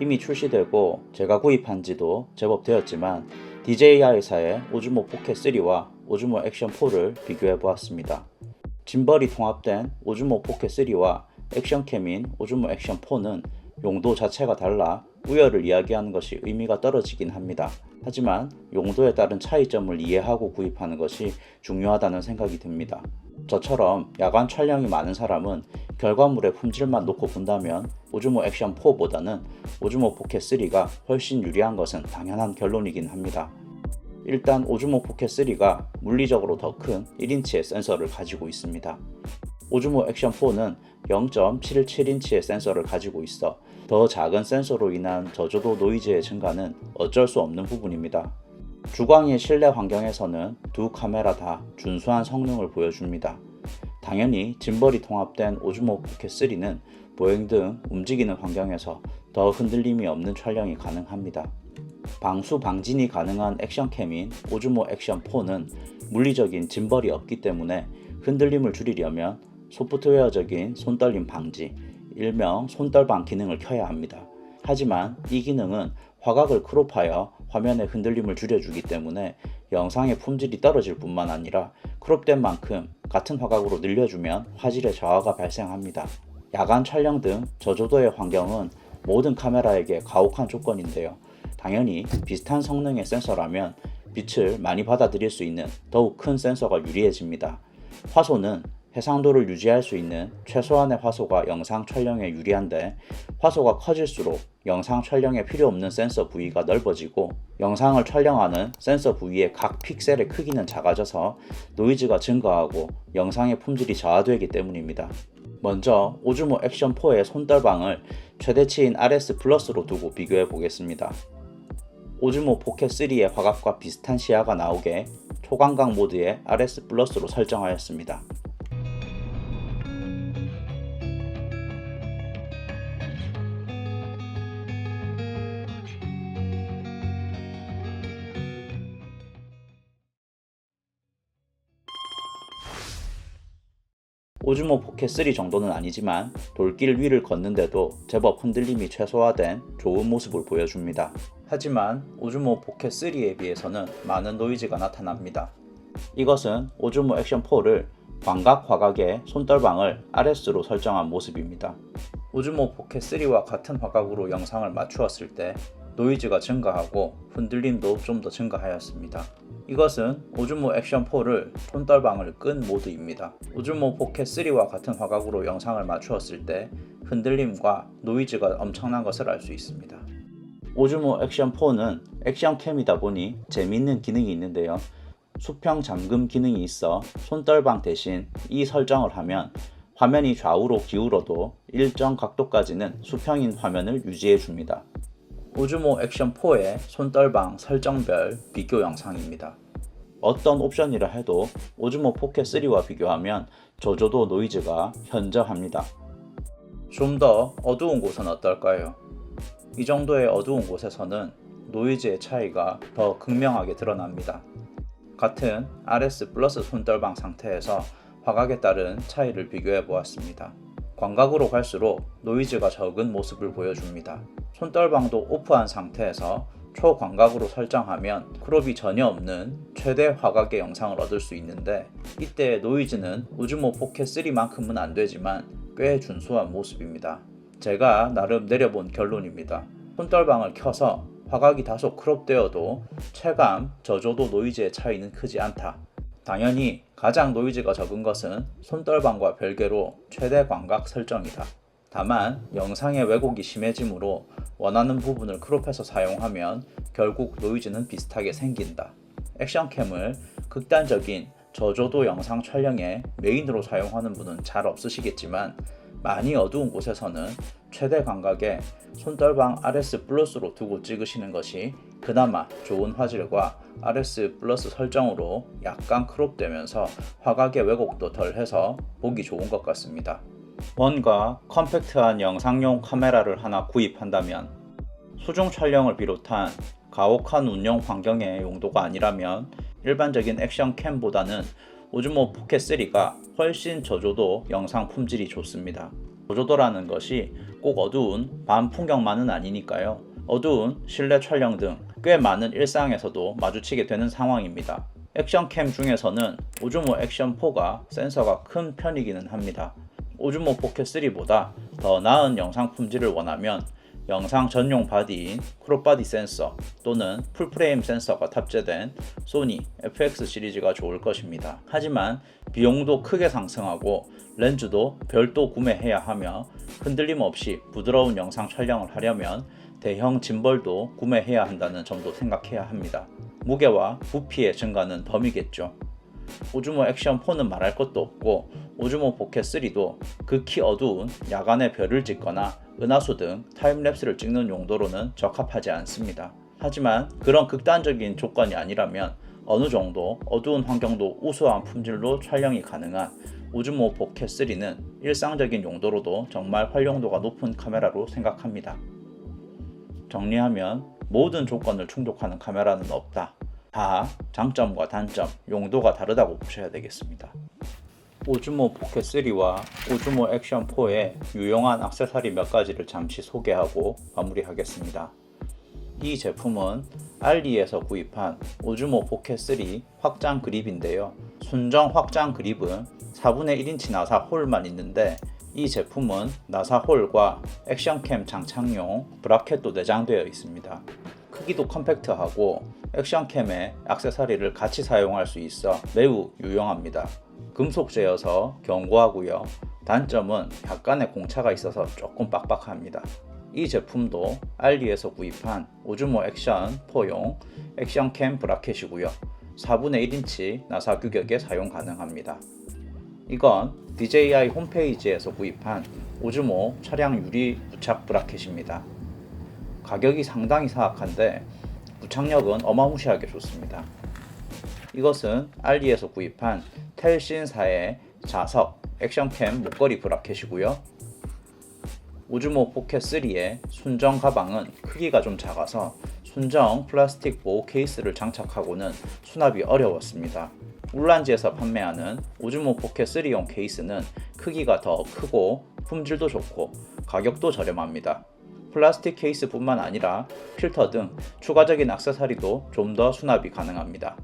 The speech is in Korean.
이미 출시되고 제가 구입한 지도 제법 되었지만 DJI사의 오즈모 포켓 3와 오즈모 액션 4를 비교해 보았습니다. 짐벌이 통합된 오즈모 포켓 3와 액션캠인 오즈모 액션 4는 용도 자체가 달라 우열을 이야기하는 것이 의미가 떨어지긴 합니다. 하지만 용도에 따른 차이점을 이해하고 구입하는 것이 중요하다는 생각이 듭니다. 저처럼 야간 촬영이 많은 사람은 결과물의 품질만 놓고 본다면 오즈모 액션 4보다는 오즈모 포켓 3가 훨씬 유리한 것은 당연한 결론이긴 합니다. 일단 오즈모 포켓 3가 물리적으로 더 큰 1인치의 센서를 가지고 있습니다. 오즈모 액션 4는 0.77인치의 센서를 가지고 있어 더 작은 센서로 인한 저조도 노이즈의 증가는 어쩔 수 없는 부분입니다. 주광의 실내 환경에서는 두 카메라 다 준수한 성능을 보여줍니다. 당연히 짐벌이 통합된 오즈모 포켓 3는 보행 등 움직이는 환경에서 더 흔들림이 없는 촬영이 가능합니다. 방수 방진이 가능한 액션캠인 오즈모 액션 4는 물리적인 짐벌이 없기 때문에 흔들림을 줄이려면 소프트웨어적인 손떨림 방지, 일명 손떨방 기능을 켜야 합니다. 하지만 이 기능은 화각을 크롭하여 화면의 흔들림을 줄여주기 때문에 영상의 품질이 떨어질 뿐만 아니라 크롭된 만큼 같은 화각으로 늘려주면 화질의 저하가 발생합니다. 야간 촬영 등 저조도의 환경은 모든 카메라에게 가혹한 조건인데요. 당연히 비슷한 성능의 센서라면 빛을 많이 받아들일 수 있는 더욱 큰 센서가 유리해집니다. 화소는 해상도를 유지할 수 있는 최소한의 화소가 영상 촬영에 유리한데 화소가 커질수록 영상 촬영에 필요 없는 센서 부위가 넓어지고 영상을 촬영하는 센서 부위의 각 픽셀의 크기는 작아져서 노이즈가 증가하고 영상의 품질이 저하되기 때문입니다. 먼저 오즈모 액션 4의 손떨방을 최대치인 RS 플러스로 두고 비교해 보겠습니다. 오즈모 포켓 3의 화각과 비슷한 시야가 나오게 초광각 모드의 RS 플러스로 설정하였습니다. 오즈모 포켓 3 정도는 아니지만 돌길 위를 걷는데도 제법 흔들림이 최소화된 좋은 모습을 보여줍니다. 하지만 오즈모 포켓 3에 비해서는 많은 노이즈가 나타납니다. 이것은 오즈모 액션 4를 광각 화각의 손떨방을 RS로 설정한 모습입니다. 오즈모 포켓 3와 같은 화각으로 영상을 맞추었을 때 노이즈가 증가하고 흔들림도 좀 더 증가하였습니다. 이것은 오즈모 액션 4를 손떨방을 끈 모드입니다. 오즈모 포켓 3와 같은 화각으로 영상을 맞추었을 때 흔들림과 노이즈가 엄청난 것을 알 수 있습니다. 오즈모 액션 4는 액션캠이다 보니 재미있는 기능이 있는데요. 수평 잠금 기능이 있어 손떨방 대신 이 설정을 하면 화면이 좌우로 기울어도 일정 각도까지는 수평인 화면을 유지해 줍니다. 오즈모 액션 4의 손떨방 설정별 비교 영상입니다. 어떤 옵션이라 해도 오즈모 포켓 3와 비교하면 저조도 노이즈가 현저합니다. 좀 더 어두운 곳은 어떨까요? 이 정도의 어두운 곳에서는 노이즈의 차이가 더 극명하게 드러납니다. 같은 RS 플러스 손떨방 상태에서 화각에 따른 차이를 비교해 보았습니다. 광각으로 갈수록 노이즈가 적은 모습을 보여줍니다. 손떨방도 오프한 상태에서 초광각으로 설정하면 크롭이 전혀 없는 최대 화각의 영상을 얻을 수 있는데 이때의 노이즈는 오즈모 포켓 3만큼은 안 되지만 꽤 준수한 모습입니다. 제가 나름 내려본 결론입니다. 손떨방을 켜서 화각이 다소 크롭되어도 체감, 저조도 노이즈의 차이는 크지 않다. 당연히 가장 노이즈가 적은 것은 손떨방과 별개로 최대 광각 설정이다. 다만 영상의 왜곡이 심해지므로 원하는 부분을 크롭해서 사용하면 결국 노이즈는 비슷하게 생긴다. 액션캠을 극단적인 저조도 영상 촬영에 메인으로 사용하는 분은 잘 없으시겠지만 많이 어두운 곳에서는 최대 광각에 손떨방 RS 플러스로 두고 찍으시는 것이 그나마 좋은 화질과 RS 플러스 설정으로 약간 크롭되면서 화각의 왜곡도 덜해서 보기 좋은 것 같습니다. 뭔가 컴팩트한 영상용 카메라를 하나 구입한다면 수중 촬영을 비롯한 가혹한 운영 환경의 용도가 아니라면 일반적인 액션캠보다는 오즈모 포켓 3가 훨씬 저조도 영상 품질이 좋습니다. 저조도라는 것이 꼭 어두운 밤 풍경만은 아니니까요. 어두운 실내 촬영 등 꽤 많은 일상에서도 마주치게 되는 상황입니다. 액션캠 중에서는 오즈모 액션4가 센서가 큰 편이기는 합니다. 오즈모 포켓 3보다 더 나은 영상 품질을 원하면 영상 전용 바디인 크롭바디 센서 또는 풀프레임 센서가 탑재된 소니 FX 시리즈가 좋을 것입니다. 하지만 비용도 크게 상승하고 렌즈도 별도 구매해야 하며 흔들림 없이 부드러운 영상 촬영을 하려면 대형 짐벌도 구매해야 한다는 점도 생각해야 합니다. 무게와 부피의 증가는 덤이겠죠. 오즈모 액션4는 말할 것도 없고 오즈모 포켓 3도 극히 어두운 야간에 별을 찍거나 은하수 등 타임랩스를 찍는 용도로는 적합하지 않습니다. 하지만 그런 극단적인 조건이 아니라면 어느 정도 어두운 환경도 우수한 품질로 촬영이 가능한 오즈모 포켓 3는 일상적인 용도로도 정말 활용도가 높은 카메라로 생각합니다. 정리하면 모든 조건을 충족하는 카메라는 없다. 다 장점과 단점, 용도가 다르다고 보셔야 되겠습니다. 오즈모 포켓 3와 오즈모 액션 4의 유용한 액세서리 몇 가지를 잠시 소개하고 마무리하겠습니다. 이 제품은 알리에서 구입한 오즈모 포켓 3 확장 그립인데요. 순정 확장 그립은 4분의 1인치 나사 홀만 있는데 이 제품은 나사 홀과 액션캠 장착용 브라켓도 내장되어 있습니다. 크기도 컴팩트하고 액션캠에 액세서리를 같이 사용할 수 있어 매우 유용합니다. 금속재여서 견고하고요. 단점은 약간의 공차가 있어서 조금 빡빡합니다. 이 제품도 알리에서 구입한 오즈모 액션 4용 액션캠 브라켓이고요. 4분의 1인치 나사 규격에 사용 가능합니다. 이건 DJI 홈페이지에서 구입한 오즈모 차량 유리 부착 브라켓입니다. 가격이 상당히 사악한데 부착력은 어마무시하게 좋습니다. 이것은 알리에서 구입한 텔신사의 자석 액션캠 목걸이 브라켓이고요. 오즈모 포켓 3의 순정 가방은 크기가 좀 작아서 순정 플라스틱 보호 케이스를 장착하고는 수납이 어려웠습니다. 울란지에서 판매하는 오즈모 포켓 3용 케이스는 크기가 더 크고 품질도 좋고 가격도 저렴합니다. 플라스틱 케이스뿐만 아니라 필터 등 추가적인 액세서리도 좀 더 수납이 가능합니다.